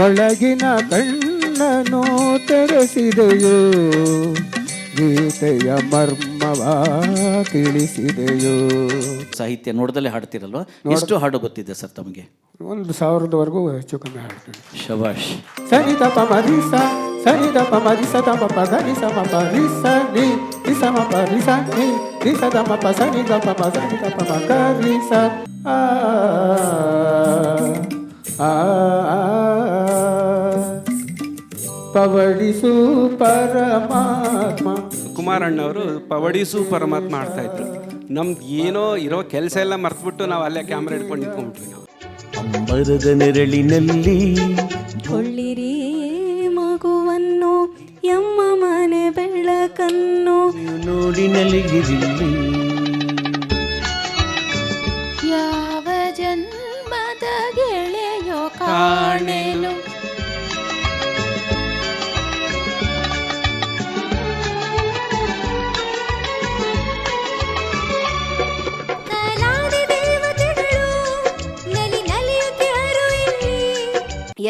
ಒಳಗಿನ ಕಣ್ಣನು ತೆರೆಸಿದೆಯೋ, ಗೀತೆಯ ಮರ್ಮವ ತಿಳಿಸಿದೆಯೋ. ಸಾಹಿತ್ಯ ನೋಡ್ದಲ್ಲೇ ಹಾಡ್ತಿರಲ್ವಾ? ಎಷ್ಟು ಹಾಡು ಗೊತ್ತಿದೆ ಸರ್ ತಮಗೆ? 1000ವರೆಗೂ ಹೆಚ್ಚು ಕಮ್ಮಿ ಹಾಡ್ತೀನಿ. ಶಬಾಷ್. ಸನಿ ದಪ ಮರಿಸ, ಸನಿ ದಪ ಮರಿಸ ದಮ ಪದ ನಿ ಸಮ ಪರಿಸ ನಿ ನಿ ಸಮ ಪರಿಸ ನಿ ನಿ ಸದಮ ಪ ಸನಿ ದಪ ಮ ಸನಿ ದಪ ಮ ಕರಿಸ ಆ ಆ ಪವಡಿಸು ಪರಮಾತ್ಮ. ಕುಮಾರಣ್ಣವರು ಪವಡಿಸು ಪರಮಾತ್ಮ ಆಡ್ತಾ ಇದ್ರು. ನಮ್ದು ಏನೋ ಇರೋ ಕೆಲಸ ಎಲ್ಲ ಮರ್ತ್ಬಿಟ್ಟು ನಾವು ಅಲ್ಲೇ ಕ್ಯಾಮ್ರಾ ಹಿಡ್ಕೊಂಡು ನಿಂತ್ಕೊಂಡ್ಬಿಟ್ವಿ. ನಾವು ಅಂಬರದ ನೆರಳಿನಲ್ಲಿ ಕೊಳ್ಳಿರಿ ಮಗುವನ್ನು, ಎಮ್ಮ ಮನೆ ಬೆಳಕನ್ನು ನೋಡಿ ನಲಿಗಿರಿಲ್ಲಿ. ಯಾವ ಜನ್ಮದ ಗೆಳೆಯೋ ಕಾಣೆನು.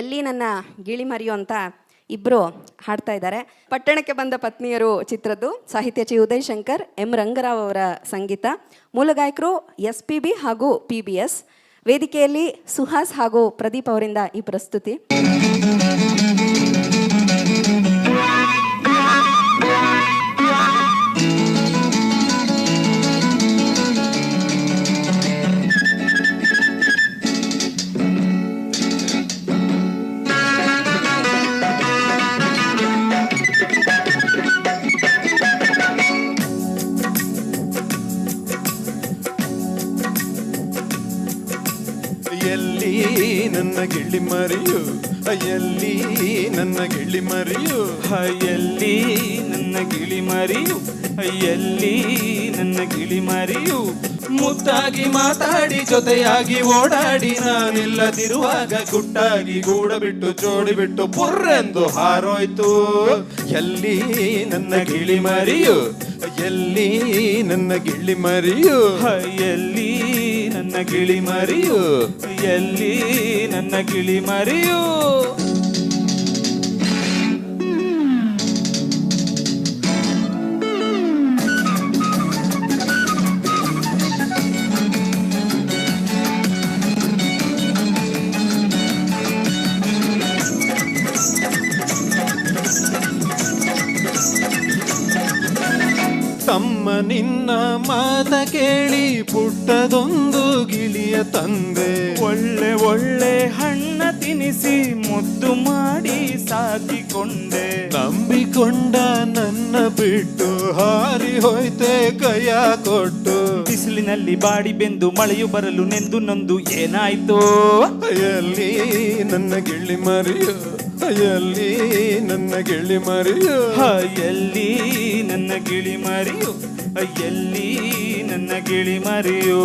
ಎಲ್ಲಿ ನನ್ನ ಗಿಳಿ ಮರಿಯೋ ಅಂತ ಇಬ್ಬರು ಹಾಡ್ತಾ ಇದ್ದಾರೆ. ಪಟ್ಟಣಕ್ಕೆ ಬಂದ ಪತ್ನಿಯರು ಚಿತ್ರದ್ದು. ಸಾಹಿತ್ಯ ಚಿ ಉದಯ್ ಶಂಕರ್, ಎಂ ರಂಗರಾವ್ ಅವರ ಸಂಗೀತ. ಮೂಲ ಗಾಯಕರು SPB ಹಾಗೂ PBS. ವೇದಿಕೆಯಲ್ಲಿ ಸುಹಾಸ್ ಹಾಗೂ ಪ್ರದೀಪ್ ಅವರಿಂದ ಈ ಪ್ರಸ್ತುತಿ. ಎಲ್ಲಿ ನನ್ನ ಗಿಳಿ ಮರಿಯು, ಎಲ್ಲಿ ನನ್ನ ಗಿಳಿ ಮರಿಯು, ಎಲ್ಲಿ ನನ್ನ ಗಿಳಿ ಮರಿಯು, ಎಲ್ಲಿ ನನ್ನ ಗಿಳಿ ಮರಿಯು. ಮುದ್ದಾಗಿ ಮಾತಾಡಿ ಜೊತೆಯಾಗಿ ಓಡಾಡಿ ನಾನಿಲ್ಲದಿರುವಾಗ ಗುಟ್ಟಾಗಿ ಗೂಡ ಬಿಟ್ಟು ಜೋಡಿ ಬಿಟ್ಟು ಪುರ್ರೆಂದು ಹಾರೋಯ್ತು. ಎಲ್ಲಿ ನನ್ನ ಗಿಳಿ ಮರಿಯು, ಎಲ್ಲಿ ನನ್ನ ಗಿಳಿ ಮರಿಯು, ಎಲ್ಲಿ ನನ್ನ ಗಿಳಿ ಮರಿಯು, ಎಲ್ಲಿ ನನ್ನ ಗಿಳಿ ಮರಿಯು. ತಮ್ಮ ನಿನ್ನ ಮಾತ ಕೇಳಿ ಪುಟ್ಟದೊಂದು ಗಿಳಿಯ ತಂದೆ. ಒಳ್ಳೆ ಒಳ್ಳೆ ಹಣ್ಣ ತಿನಿಸಿ ಮುದ್ದು ಮಾಡಿ ಸಾಕಿಕೊಂಡೆ. ನಂಬಿಕೊಂಡ ನನ್ನ ಬಿಟ್ಟು ಹಾರಿ ಹೋಯ್ತೆ ಕೈಯ ಕೊಟ್ಟು. ಬಿಸಿಲಿನಲ್ಲಿ ಬಾಡಿ ಬೆಂದು ಮಳೆಯು ಬರಲು ನೆಂದು ನೊಂದು ಏನಾಯ್ತೋ. ಎಲ್ಲಿ ನನ್ನ ಗಿಳಿ ಮರಿಯು, ಎಲ್ಲಿ ನನ್ನ ಗಿಳಿ ಮರಿಯು, ಎಲ್ಲಿ ನನ್ನ ಗಿಳಿ ಮರಿಯು, ಎಲ್ಲಿ ನನ್ನ ಗಿಳಿ ಮರಿಯು.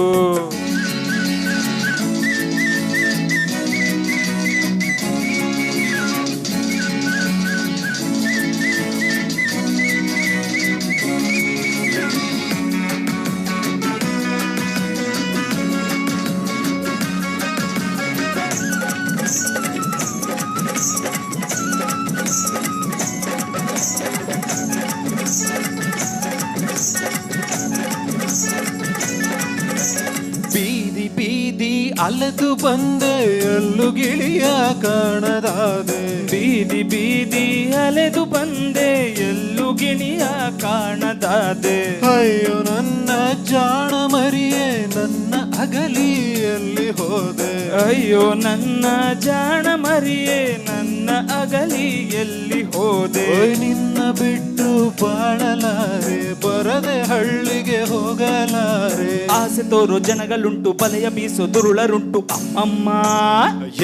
ಬೀದಿ ಬೀದಿ ಅಲೆದು ಬಂದೆ ಅಲ್ಲು ಗಿಳಿಯ ಕಾಣದಾದೆ. ಬೀದಿ ಬೀದಿ ಅಲೆದು ಬಂದೆ ಎಲ್ಲೂ ಗಿಣಿಯ ಕಾಣದಾದೆ. ಅಯ್ಯೋ ನನ್ನ ಜಾಣ ಮರಿಯೇ ನನ್ನ ಅಗಲಿಯಲ್ಲಿ ಹೋದೆ. ಅಯ್ಯೋ ನನ್ನ ಜಾಣ ಮರಿಯೇ ನನ್ನ ಅಗಲಿ ಎಲ್ಲಿ ಹೋದೆ. ನಿನ್ನ ಬಿಟ್ಟು ಬಾಳಲಾರೆ, ಬರದೆ ಹಳ್ಳಿಗೆ ಹೋಗಲಾರೆ. ಆಸೆ ತೋರೋ ಜನಗಳುಂಟು, ಬಲೆಯ ಬೀಸೋ ದುರುಳರುಂಟು ಅಮ್ಮಮ್ಮ.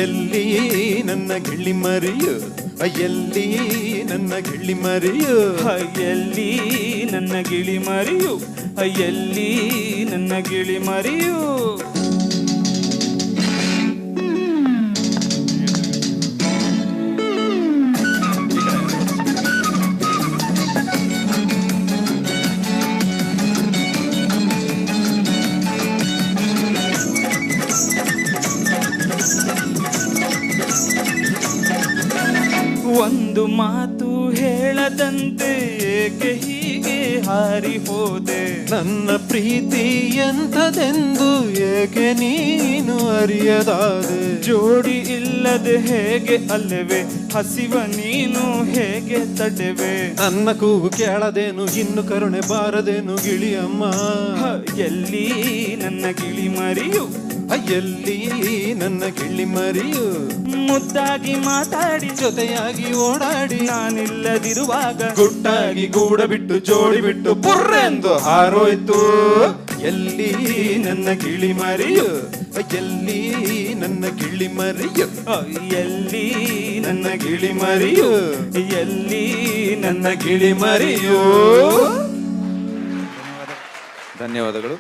ಎಲ್ಲಿ ನನ್ನ ಗಿಳಿ ಮರಿಯು, ಎಲ್ಲಿ ನನ್ನ ಗಿಳಿ ಮರಿಯು, ಎಲ್ಲಿ ನನ್ನ ಗಿಳಿ ಮರಿಯು, ಎಲ್ಲಿ ನನ್ನ ಗಿಳಿ ಮರಿಯು. ಮಾತು ಹೇಳದಂತೆ ಏಕೆ ಹೀಗೆ ಹಾರಿ ಹೋದೆ. ನನ್ನ ಪ್ರೀತಿ ಎಂಥದೆಂದು ಏಕೆ ನೀನು ಅರಿಯದಾದೆ. ಜೋಡಿ ಇಲ್ಲದೆ ಹೇಗೆ ಅಲ್ಲವೇ ಹಸಿವ ನೀನು ಹೇಗೆ ತಡೆವೆ. ನನ್ನ ಕೂಗು ಕೇಳದೇನು ಇನ್ನು ಕರುಣೆ ಬಾರದೇನು ಗಿಳಿಯಮ್ಮ. ಎಲ್ಲಿ ನನ್ನ ಗಿಳಿ ಮರಿಯು, ಎಲ್ಲಿ ನನ್ನ ಗಿಳಿ ಮರಿಯು. ಮುದ್ದಾಗಿ ಮಾತಾಡಿ ಜೊತೆಯಾಗಿ ಓಡಾಡಿ ನಾನಿಲ್ಲದಿರುವಾಗ ಗುಟ್ಟಾಗಿ ಗೂಡ ಬಿಟ್ಟು ಜೋಡಿ ಬಿಟ್ಟು ಪುರ್ರೆಂದು ಹಾರೋಯ್ತು. ಎಲ್ಲಿ ನನ್ನ ಗಿಳಿ ಮರಿಯು, ಎಲ್ಲಿ ನನ್ನ ಗಿಳಿ ಮರಿಯು, ಎಲ್ಲಿ ನನ್ನ ಗಿಳಿ ಮರಿಯು, ಎಲ್ಲಿ ನನ್ನ ಗಿಳಿ ಮರಿಯು. ಧನ್ಯವಾದಗಳು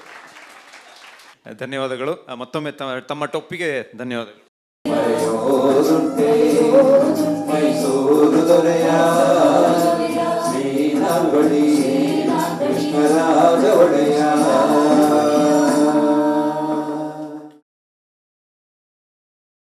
ಧನ್ಯವಾದಗಳು. ಮತ್ತೊಮ್ಮೆ ತಮ್ಮ ಟೊಪ್ಪಿಗೆ ಧನ್ಯವಾದಗಳು. ಮೈಸೂರು ದೊರೆಯ ಶ್ರೀನಾಲ್ವಡಿ ಕೃಷ್ಣರಾಜ ಒಡೆಯ